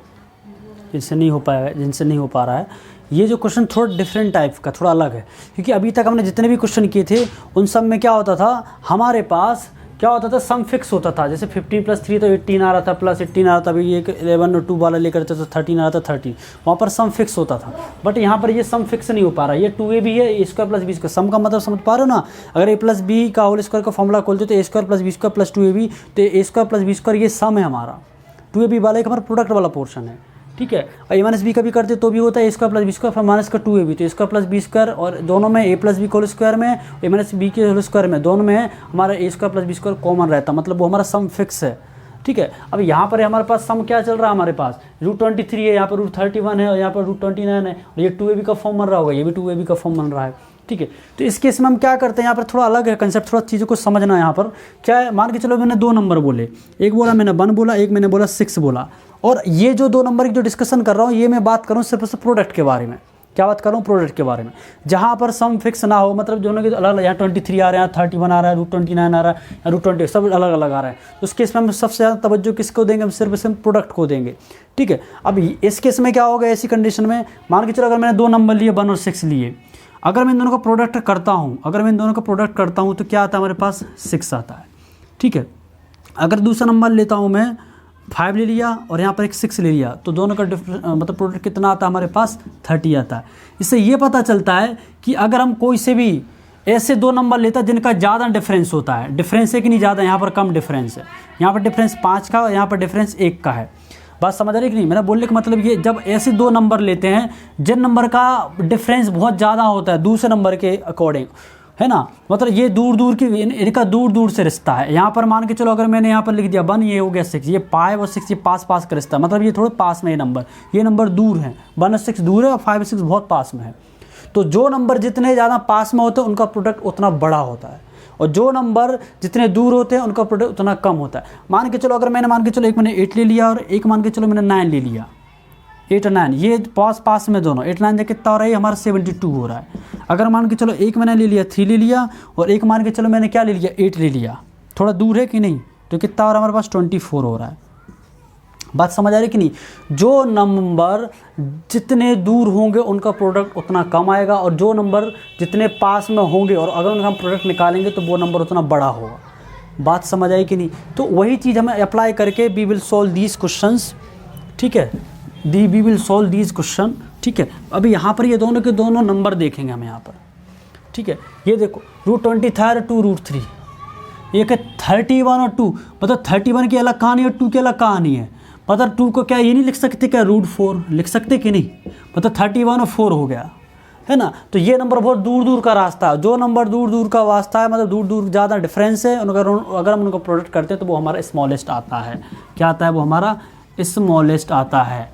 जिनसे नहीं हो पाया, जिनसे नहीं हो पा रहा है। ये जो क्वेश्चन थोड़ा डिफरेंट टाइप का, थोड़ा अलग है, क्योंकि अभी तक हमने जितने भी क्वेश्चन किए थे उन सब में क्या होता था, हमारे पास क्या होता था, सम फिक्स होता था। जैसे 15 + 3 तो 18 आ रहा था, प्लस 18 आ रहा था, अभी एक 11 और 2 वाला लेकर तो 13 आ रहा था, 30, वहाँ पर सम फिक्स होता था। बट यहाँ पर ये सम फिक्स नहीं हो पा रहा है, ये 2ab है, a² + b²। सम का मतलब समझ पा रहे हो ना, अगर a + b का होल स्क्वायर का फॉर्मूला खोलते तो a² + b² + 2ab, तो a² + b² ये सम है हमारा, 2ab वाला एक हमारा प्रोडक्ट वाला पोर्शन है, ठीक है। और a - b का भी करते तो भी होता है a² + b² फिर माइनस का 2ab, तो a² + b², और दोनों में a + b होल स्क्वायर में, a - b के होल स्क्वायर में, दोनों में हमारा a² + b² कॉमन रहता, मतलब वो हमारा सम फिक्स है, ठीक है। अब यहाँ पर हमारे पास सम क्या चल रहा है, हमारे पास √23 है, यहाँ पर √31 है, और यहाँ पर √29 है, और ये 2ab का फॉर्म बन रहा होगा, ये भी 2ab का फॉर्म बन रहा है, ठीक है। तो इस केस में हम क्या करते हैं, यहाँ पर थोड़ा अलग है कंसेप्ट, थोड़ा चीज़ों को समझना है। यहाँ पर क्या है, मान के चलो मैंने 2 नंबर बोले, एक बोला मैंने 1 बोला, एक मैंने बोला 6 बोला, और ये जो 2 नंबर की जो डिस्कशन कर रहा हूँ, ये मैं बात कर रहा हूँ सिर्फ प्रोडक्ट के बारे में। क्या बात कर रहा हूँ, प्रोडक्ट के बारे में, जहाँ पर सम फिक्स ना हो, मतलब दोनों के अलग अलग, यहाँ 23 आ रहे हैं, 31 आ रहा है, √29 आ रहा है, या √20, सब अलग अलग आ रहा है। तो उस केस में हम सबसे ज़्यादा तवज्जो किसको देंगे, हम सिर्फ प्रोडक्ट को देंगे, ठीक है। अब इस केस में क्या होगा, ऐसी कंडीशन में मान के चलो अगर मैंने 2 नंबर लिए 1 और 6 लिए, अगर मैं इन दोनों का प्रोडक्ट करता हूँ, तो क्या आता है हमारे पास, 6 आता है, ठीक है। अगर दूसरा नंबर लेता हूँ मैं, 5 ले लिया और यहाँ पर एक 6 ले लिया, तो दोनों का मतलब प्रोडक्ट कितना आता है हमारे पास, 30 आता है। इससे ये पता चलता है कि अगर हम कोई से भी ऐसे 2 नंबर लेता है जिनका ज़्यादा डिफरेंस होता है, डिफरेंस है कि नहीं ज़्यादा, यहाँ पर कम डिफरेंस है, यहाँ पर डिफरेंस 5 का और यहाँ पर डिफरेंस 1 का है, बात समझ रहे कि नहीं। मेरा बोलने का मतलब ये, जब ऐसे 2 नंबर लेते हैं जिन नंबर का डिफरेंस बहुत ज़्यादा होता है दूसरे नंबर के अकॉर्डिंग, है ना, मतलब ये दूर दूर की, इनका दूर दूर से रिश्ता है। यहाँ पर मान के चलो अगर मैंने यहाँ पर लिख दिया 1, ये हो गया 6, ये 5 और 6 ये पास पास का रिश्ता है, मतलब ये थोड़े पास में ये नंबर दूर है, 1 और 6 दूर है और 5 और 6 बहुत पास में है। तो जो नंबर जितने ज़्यादा पास में होते हैं उनका प्रोडक्ट उतना बड़ा होता है, और जो नंबर जितने दूर होते हैं उनका प्रोडक्ट उतना कम होता है। मान के चलो अगर मैंने एक मैंने 8 ले लिया और एक मान के चलो मैंने 9 ले लिया, 8 और 9 ये पास में दोनों, 8 9 कितना हो रहा है, हमारा 72 हो रहा है। अगर मान के चलो एक मैंने ले लिया 3 ले लिया, और एक मान के चलो मैंने क्या ले लिया 8 ले लिया, थोड़ा दूर है कि नहीं, तो कितना हो रहा है हमारे पास 24 हो रहा है। बात समझ आ रही कि नहीं। जो नंबर जितने दूर होंगे उनका प्रोडक्ट उतना कम आएगा, और जो नंबर जितने पास में होंगे और अगर उनका हम प्रोडक्ट निकालेंगे तो वो नंबर उतना बड़ा होगा। बात समझ आई कि नहीं। तो वही चीज़ हमें अप्लाई करके we will solve these questions, ठीक है, we will solve these question, ठीक है। अभी यहाँ पर ये दोनों के दोनों नंबर देखेंगे हम यहाँ पर, ठीक है। ये देखो √20 था 2 √3, एक है 31 और 2, मतलब 31 की अलग कहानी और 2 की अलग कहानी है। मतलब 2 को क्या ये नहीं लिख सकते क्या, √4 लिख सकते कि नहीं, मतलब 31 और 4 हो गया, है ना। तो ये नंबर बहुत दूर दूर का रास्ता है, जो नंबर दूर दूर का रास्ता है, मतलब दूर दूर ज़्यादा डिफरेंस है, अगर हम उनको प्रोडक्ट करते हैं तो वो हमारा स्मॉलेस्ट आता है। क्या आता है, वो हमारा स्मॉलेस्ट आता है।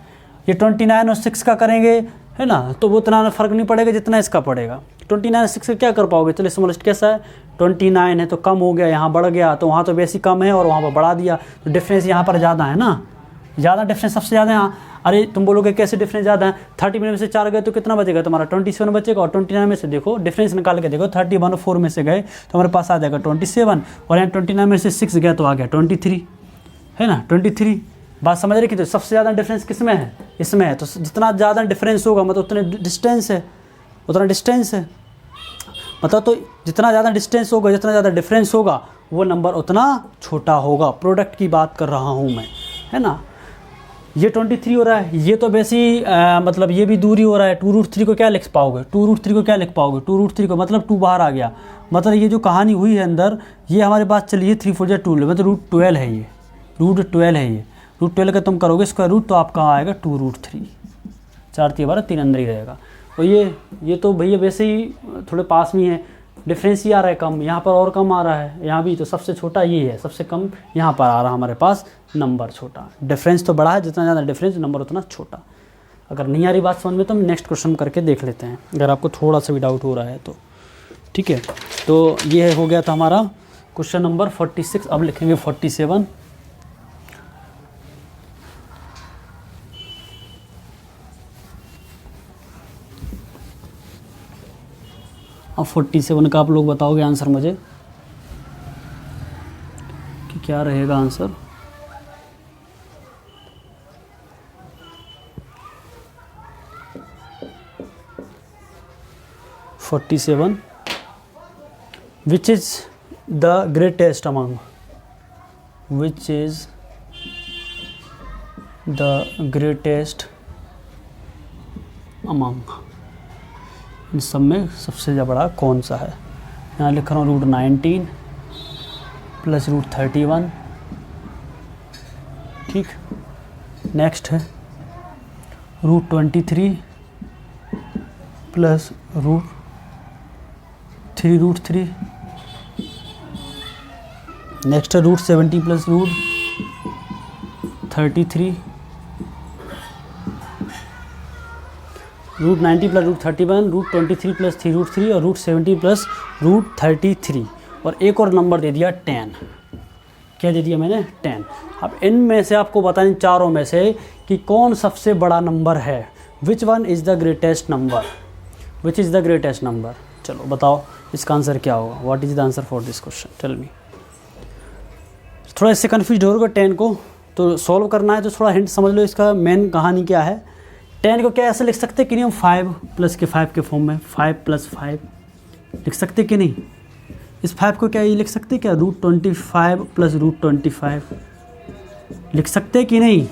ये 29 और 6 का करेंगे, है ना, तो वो उतना फ़र्क नहीं पड़ेगा जितना इसका पड़ेगा। 29 और 6 का क्या कर पाओगे, चलो स्मॉलेस्ट कैसा है, 29 है तो कम हो गया, यहाँ बढ़ गया, तो वहाँ तो वैसे कम है और वहाँ पर बढ़ा दिया, तो डिफरेंस यहाँ पर ज़्यादा है ना, ज़्यादा डिफरेंस सबसे ज़्यादा यहाँ। अरे तुम बोलोगे कैसे डिफरेंस ज़्यादा है, 30 में से 4 गए तो कितना बचेगा तुम्हारा, 27 बचेगा, और 29 में से देखो डिफरेंस निकाल के देखो, 31 और 4 में से गए तो हमारे पास आ जाएगा 27, और यहाँ 29 में से 6 गया तो आ गया 23, है ना, 23। बात समझ रही कि तो सबसे ज़्यादा डिफरेंस किस में है, इसमें है। तो जितना ज़्यादा डिफरेंस होगा मतलब उतना डिस्टेंस है, मतलब तो जितना ज़्यादा डिस्टेंस होगा, जितना ज़्यादा डिफरेंस होगा वो नंबर उतना छोटा होगा। प्रोडक्ट की बात कर रहा हूँ मैं, है ना। ये 23 हो रहा है, ये तो वैसे ही मतलब ये भी दूरी हो रहा है। 2 √3 को क्या लिख पाओगे, 2 √3 को क्या लिख पाओगे, 2 √3 को मतलब 2 बाहर आ गया, मतलब ये जो कहानी हुई है अंदर, ये हमारे पास चलिए 3 4 2 मतलब √12 है, ये √12 है, ये √12 का तुम करोगे स्क्वायर रूट तो आपका आएगा 2 √3, 4 3 12 3 अंदर ही रहेगा। और ये तो भैया वैसे ही थोड़े पास में है, डिफरेंस ही आ रहा है कम, यहाँ पर और कम आ रहा है, यहाँ भी तो सबसे छोटा ये है, सबसे कम यहाँ पर आ रहा है हमारे पास नंबर छोटा। डिफरेंस तो बड़ा है, जितना ज़्यादा डिफरेंस नंबर उतना छोटा। अगर नहीं आ रही बात समझ में तो हम नेक्स्ट क्वेश्चन करके देख लेते हैं, अगर आपको थोड़ा सा भी डाउट हो रहा है तो, ठीक है। तो ये हो गया था हमारा क्वेश्चन नंबर 46। अब लिखेंगे 47। अब 47 का आप लोग बताओगे आंसर मुझे कि क्या रहेगा answer. 47 which is the greatest among, which is the greatest among, इन सब में सबसे बड़ा कौन सा है। यहाँ लिख रहा हूँ √19 प्लस √31, ठीक। नेक्स्ट है √23 प्लस √3, नेक्स्ट है √70 प्लस √33, √90 प्लस √31, √23 प्लस √3 और √70 प्लस √33, और एक और नंबर दे दिया 10। क्या दे दिया मैंने? 10। अब इन में से आपको बताएं, चारों में से कि कौन सबसे बड़ा नंबर है, which one is the greatest number, which is the greatest number. चलो बताओ इसका आंसर क्या होगा, what is the answer for this question, tell me. थोड़ा इससे कन्फ्यूज हो रहा 10 को, तो सॉल्व करना है तो थोड़ा हिंट समझ लो, इसका मेन कहानी क्या है। 10 को क्या ऐसे लिख सकते कि नहीं हम 5 प्लस के 5 के फॉर्म में 5 + 5 लिख सकते कि नहीं। इस 5 को क्या ये लिख सकते क्या √25 प्लस √25 लिख सकते कि नहीं,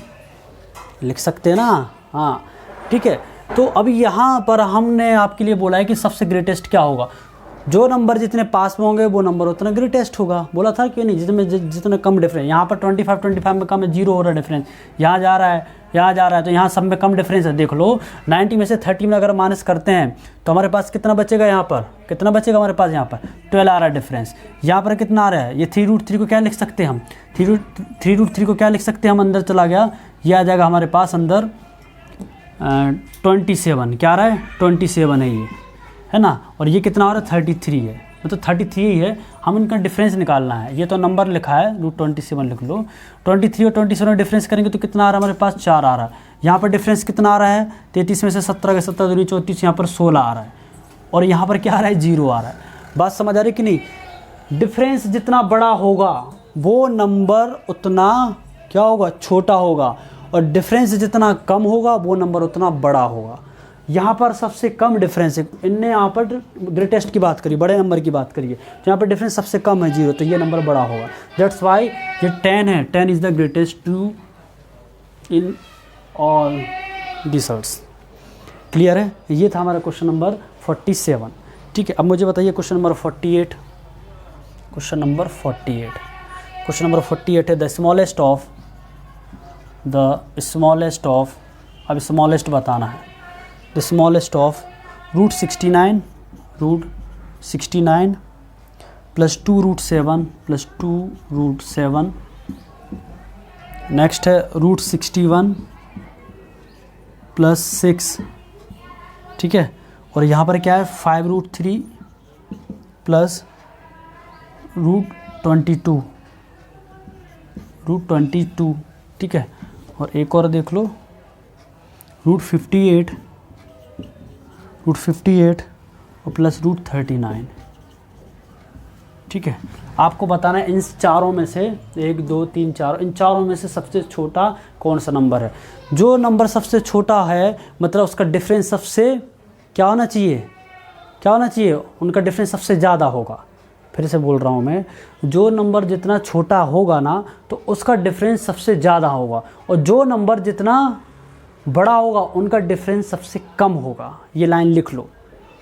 लिख सकते ना, हाँ ठीक है। तो अब यहाँ पर हमने आपके लिए बोला है कि सबसे ग्रेटेस्ट क्या होगा, जो नंबर जितने पास में होंगे वो नंबर उतना ग्रेटेस्ट होगा, बोला था कि नहीं। जितने कम डिफरेंस, यहाँ पर 25 में कम है, 0 हो रहा है डिफरेंस, यहाँ जा रहा है, यहाँ जा रहा है, तो यहाँ सब में कम डिफरेंस है। देख लो 90 में से 30 में अगर माइनस करते हैं तो हमारे पास कितना बचेगा, यहाँ पर कितना बचेगा हमारे पास, यहाँ पर 12 आ रहा है डिफरेंस। यहाँ पर कितना आ रहा है, ये 3√3 को क्या लिख सकते हैं हम, 3√3 को क्या लिख सकते हैं हम, अंदर चला गया, ये आ जाएगा हमारे पास अंदर 27, क्या आ रहा है 27 है ये, है ना। और ये कितना आ रहा है 33 है, मतलब 33 ही है, हम इनका डिफरेंस निकालना है। ये तो नंबर लिखा है √27 लिख लो, 23 और 27 डिफरेंस करेंगे तो कितना आ रहा है हमारे पास 4 आ रहा है। यहाँ पर डिफरेंस कितना आ रहा है 33 में से 17 के 17 दूनी 34, यहाँ पर 16 आ रहा है, और यहाँ पर क्या आ रहा है 0 आ रहा है। बात समझ आ रही कि नहीं। डिफरेंस जितना बड़ा होगा वो नंबर उतना क्या होगा, छोटा होगा, और डिफरेंस जितना कम होगा वो नंबर उतना बड़ा होगा। यहाँ पर सबसे कम डिफरेंस है, इनने यहाँ पर ग्रेटेस्ट की बात करी, बड़े नंबर की बात करी है, तो यहाँ पर डिफरेंस सबसे कम है 0, तो ये नंबर बड़ा होगा। दैट्स वाई ये 10 है, 10 is the greatest to in all desserts. Clear है। ये था हमारा क्वेश्चन नंबर 47, ठीक है। अब मुझे बताइए क्वेश्चन नंबर 48। क्वेश्चन नंबर 48 है द स्मॉलेस्ट ऑफ, अब स्मॉलेस्ट बताना है, the smallest of √69 plus 2√7 plus 2√7, next है √61 प्लस 6, ठीक है। और यहाँ पर क्या है 5√3 प्लस √22, ठीक है। और एक और देख लो √58 और प्लस √39, ठीक है। आपको बताना है इन चारों में से 1 2 3 4, इन चारों में से सबसे छोटा कौन सा नंबर है। जो नंबर सबसे छोटा है मतलब उसका डिफरेंस सबसे क्या होना चाहिए, उनका डिफरेंस सबसे ज़्यादा होगा। फिर से बोल रहा हूँ मैं, जो नंबर जितना छोटा होगा ना तो उसका डिफरेंस सबसे ज़्यादा होगा, और जो नंबर जितना बड़ा होगा उनका डिफरेंस सबसे कम होगा। ये लाइन लिख लो,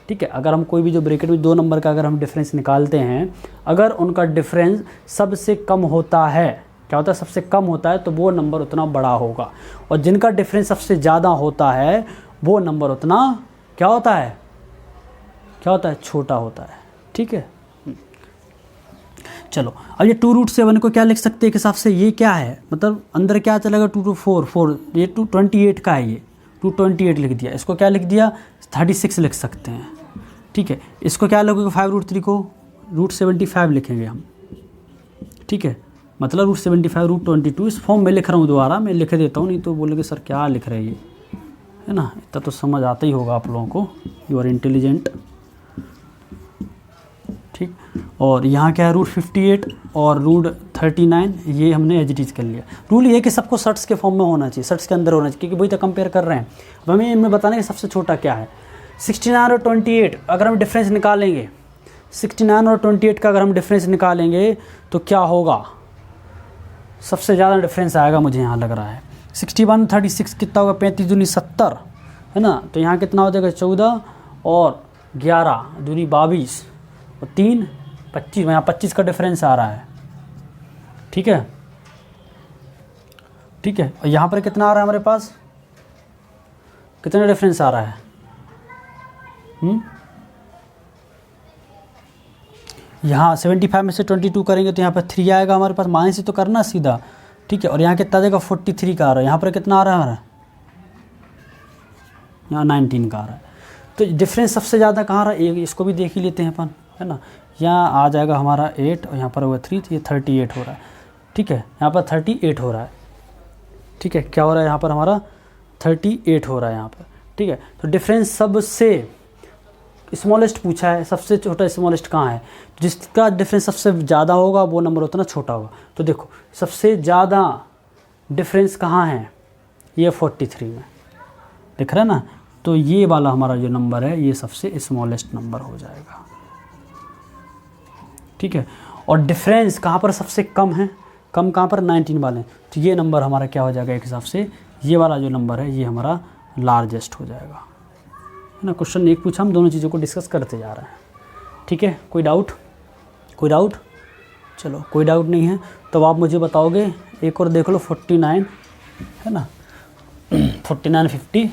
ठीक है। अगर हम कोई भी जो ब्रैकेट में 2 नंबर का अगर हम डिफरेंस निकालते हैं, अगर उनका डिफरेंस सबसे कम होता है, क्या होता है सबसे कम होता है, तो वो नंबर उतना बड़ा होगा, और जिनका डिफरेंस सबसे ज़्यादा होता है वो नंबर उतना क्या होता है छोटा होता है, ठीक है। चलो अब ये 2√7 को क्या लिख सकते हैं एक हिसाब से, ये क्या है मतलब अंदर क्या चलेगा 2 ये 228 का है, ये 228 लिख दिया, इसको क्या लिख दिया 36 लिख सकते हैं, ठीक है। इसको क्या लिखोगे 5√3 को √75 लिखेंगे हम, ठीक है। मतलब √75 √22 इस फॉर्म में लिख रहा हूँ, दोबारा मैं लिख देता हूँ, नहीं तो बोलोगे सर क्या लिख रहे हैं ये, है ना। इतना तो समझ आता ही होगा आप लोगों को, यू आर इंटेलिजेंट, ठीक। और यहाँ क्या है √58 और √39, ये हमने एज इट इज़ कर लिया। रूल ये कि सबको शर्ट्स के फॉर्म में होना चाहिए, शर्ट्स के अंदर होना चाहिए, क्योंकि वही तो कंपेयर कर रहे हैं। अब हमें इनमें बताना है कि सबसे छोटा क्या है। 69 और 28 अगर हम डिफरेंस निकालेंगे, 69 और 28 का अगर हम डिफरेंस निकालेंगे तो क्या होगा, सबसे ज़्यादा डिफरेंस आएगा मुझे यहाँ लग रहा है। 61 36 कितना होगा, 35 दूनी 70 है ना, तो यहाँ कितना हो जाएगा 14 और 11 दूनी 22 और 3 25, यहाँ 25 का डिफरेंस आ रहा है। ठीक है, ठीक है, और यहाँ पर कितना आ रहा है हमारे पास, कितना डिफरेंस आ रहा है, यहाँ 75 में से 22 करेंगे तो यहाँ पर 3 आएगा हमारे पास, माइनस ही तो करना सीधा। ठीक है, और यहाँ कितना देगा 43 का आ रहा है, यहाँ पर कितना आ रहा है हमारा, यहाँ 19 का आ रहा है। तो डिफरेंस सबसे ज़्यादा कहाँ आ रहा है, इसको भी देख ही लेते हैं अपन, है ना। यहाँ आ जाएगा हमारा 8 और यहाँ पर होगा 3, तो ये 38 हो रहा है। ठीक है, यहाँ पर 38 हो रहा है। ठीक है, क्या हो रहा है यहाँ पर हमारा 38 हो रहा है यहाँ पर। ठीक है, तो डिफरेंस सबसे स्मॉलेस्ट पूछा है, सबसे छोटा स्मॉलेस्ट कहाँ है, जिसका डिफरेंस सबसे ज़्यादा होगा वो नंबर उतना छोटा होगा। तो देखो सबसे ज़्यादा डिफरेंस कहाँ है, ये 43 में दिख रहा है ना, तो ये वाला हमारा जो नंबर है ये सबसे स्मॉलेस्ट नंबर हो जाएगा। ठीक है, और डिफरेंस कहाँ पर सबसे कम है, कम कहाँ पर 19 वाले, तो ये नंबर हमारा क्या हो जाएगा, एक हिसाब से ये वाला जो नंबर है ये हमारा लार्जेस्ट हो जाएगा, है ना। क्वेश्चन एक पूछा, हम दोनों चीज़ों को डिस्कस करते जा रहे हैं। ठीक है, कोई डाउट, कोई डाउट, चलो कोई डाउट नहीं है तो आप मुझे बताओगे। एक और देख लो 49 है ना, 49 50,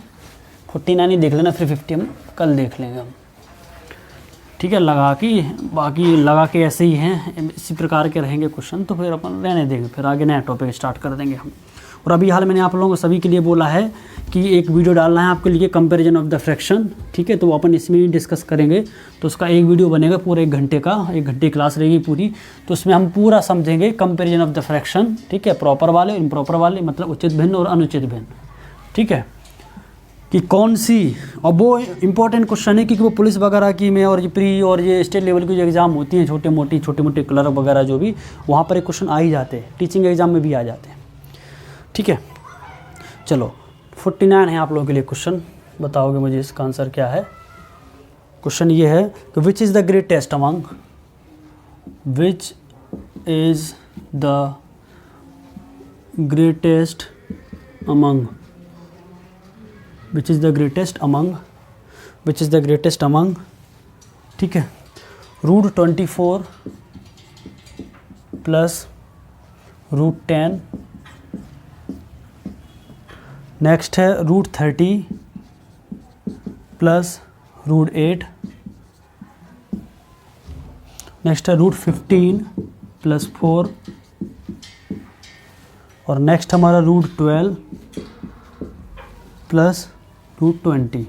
49 ही देख लेना, फिर 50 हम कल देख लेंगे हम। ठीक है, लगा के बाकी लगा के ऐसे ही हैं, इसी प्रकार के रहेंगे क्वेश्चन, तो फिर अपन रहने देंगे, फिर आगे नया टॉपिक स्टार्ट कर देंगे हम। और अभी हाल मैंने आप लोगों को सभी के लिए बोला है कि एक वीडियो डालना है आपके लिए, कंपैरिजन ऑफ द फ्रैक्शन। ठीक है, तो वो अपन इसमें ही डिस्कस करेंगे, तो उसका एक वीडियो बनेगा पूरे 1 घंटे का, 1 घंटे क्लास रहेगी पूरी, तो उसमें हम पूरा समझेंगे कंपैरिजन ऑफ द फ्रैक्शन। ठीक है, प्रॉपर वाले, इम्प्रॉपर वाले, मतलब उचित भिन्न और अनुचित भिन्न। ठीक है, कि कौन सी, और वो इम्पोर्टेंट क्वेश्चन है क्योंकि वो पुलिस वगैरह की में और ये प्री और ये स्टेट लेवल की जो एग्ज़ाम होती हैं, छोटे मोटे क्लर्क वगैरह जो भी, वहाँ पर एक क्वेश्चन आ ही जाते हैं, टीचिंग एग्ज़ाम में भी आ जाते हैं। ठीक है, चलो 49 है आप लोगों के लिए क्वेश्चन, बताओगे मुझे इसका आंसर क्या है। क्वेश्चन ये है कि विच is the greatest among, which is the greatest among, which is the greatest among, which is the greatest among. ठीक है, √24 प्लस √10, नेक्स्ट है √30 प्लस √8, नेक्स्ट है √15 प्लस 4, और नेक्स्ट हमारा √12 प्लस √20।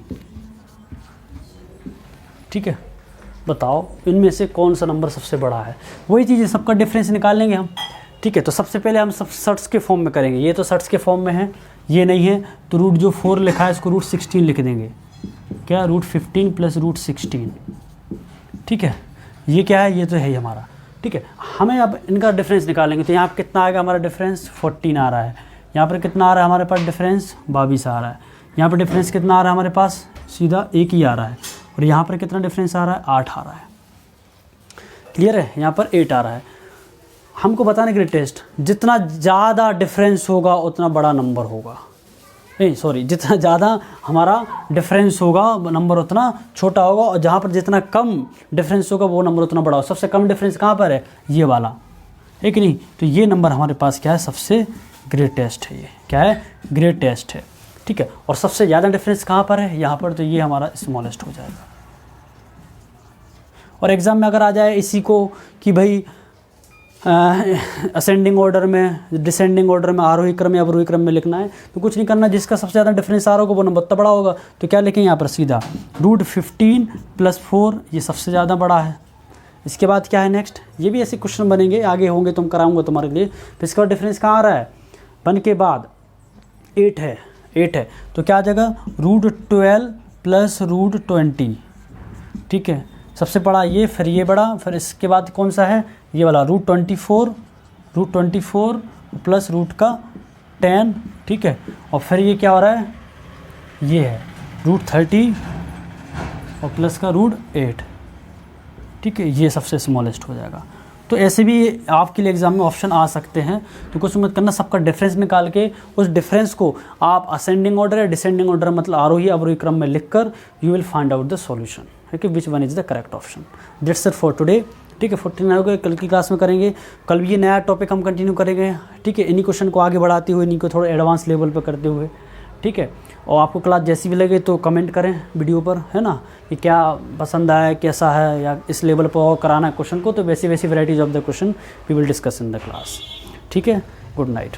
ठीक है, बताओ इनमें से कौन सा नंबर सबसे बड़ा है, वही चीज़ है, सबका डिफरेंस निकालेंगे हम। ठीक है, तो सबसे पहले हम सब शर्ट्स के फॉर्म में करेंगे, ये तो शर्ट्स के फॉर्म में है, ये नहीं है तो रूट जो 4 लिखा है इसको √16 लिख देंगे, क्या √15 प्लस √16। ठीक है, ये क्या है, ये तो है ही हमारा। ठीक है, हमें अब इनका डिफरेंस निकालेंगे, तो यहाँ पर कितना आएगा हमारा डिफरेंस, 14 आ रहा है। यहाँ पर कितना आ रहा है हमारे पास डिफरेंस, 22 आ रहा है। यहाँ पर डिफरेंस कितना आ रहा है हमारे पास, सीधा 1 ही आ रहा है। और यहाँ पर कितना डिफरेंस आ रहा है, 8 आ रहा है। क्लियर है, यहाँ पर 8 आ रहा है। हमको बताने के लिए टेस्ट, जितना ज़्यादा डिफरेंस होगा उतना बड़ा नंबर होगा, नहीं सॉरी, जितना ज़्यादा हमारा डिफरेंस होगा नंबर उतना छोटा होगा, और जहाँ पर जितना कम डिफरेंस होगा वो नंबर उतना बड़ा होगा। सबसे कम डिफरेंस कहाँ पर है, ये वाला है कि नहीं, तो ये नंबर हमारे पास क्या है, सबसे ग्रेटेस्ट है। ये क्या है, ग्रेटेस्ट है। ठीक है, और सबसे ज़्यादा डिफरेंस कहाँ पर है, यहाँ पर, तो ये हमारा स्मॉलेस्ट हो जाएगा। और एग्ज़ाम में अगर आ जाए इसी को कि भाई असेंडिंग ऑर्डर में, डिसेंडिंग ऑर्डर में, आरोही क्रम या अवरोही क्रम में लिखना है, तो कुछ नहीं करना, जिसका सबसे ज़्यादा डिफरेंस आ रहा होगा वो नंबर उतना बड़ा होगा। तो क्या लिखें यहाँ पर, सीधा √15 प्लस 4, ये सबसे ज़्यादा बड़ा है। इसके बाद क्या है नेक्स्ट, ये भी ऐसे क्वेश्चन बनेंगे, आगे होंगे, तुम कराऊंगा तुम्हारे लिए। फिर इसका डिफरेंस कहाँ आ रहा है, 1 के बाद 8 है, 8 है, तो क्या आ जाएगा √12 प्लस √20। ठीक है, सबसे बड़ा ये, फिर ये बड़ा, फिर इसके बाद कौन सा है, ये वाला √24 प्लस √10। ठीक है, और फिर ये क्या हो रहा है, ये है √30 और प्लस का रूट 8, ठीक है, ये सबसे स्मॉलेस्ट हो जाएगा। तो ऐसे भी आपके लिए एग्जाम में ऑप्शन आ सकते हैं, तो कुछ मत करना, सबका डिफरेंस निकाल के उस डिफरेंस को आप असेंडिंग ऑर्डर या डिसेंडिंग ऑर्डर मतलब आरोही अवरोही क्रम में लिखकर you will find out the solution, ठीक है, which one is the correct option. That's it for today, ठीक है। 49 हो गए, कल की क्लास में करेंगे, कल भी ये नया टॉपिक हम कंटिन्यू करेंगे, ठीक है, इन्हीं क्वेश्चन को आगे बढ़ाते हुए, इन्हीं को थोड़ा एडवांस लेवल पर करते हुए, ठीक है। और आपको क्लास जैसी भी लगे तो कमेंट करें वीडियो पर, है ना, कि क्या पसंद आया, कैसा है, या इस लेवल पर और कराना है क्वेश्चन को, तो वैसी varieties of the question we will discuss in the class, ठीक है। Good night.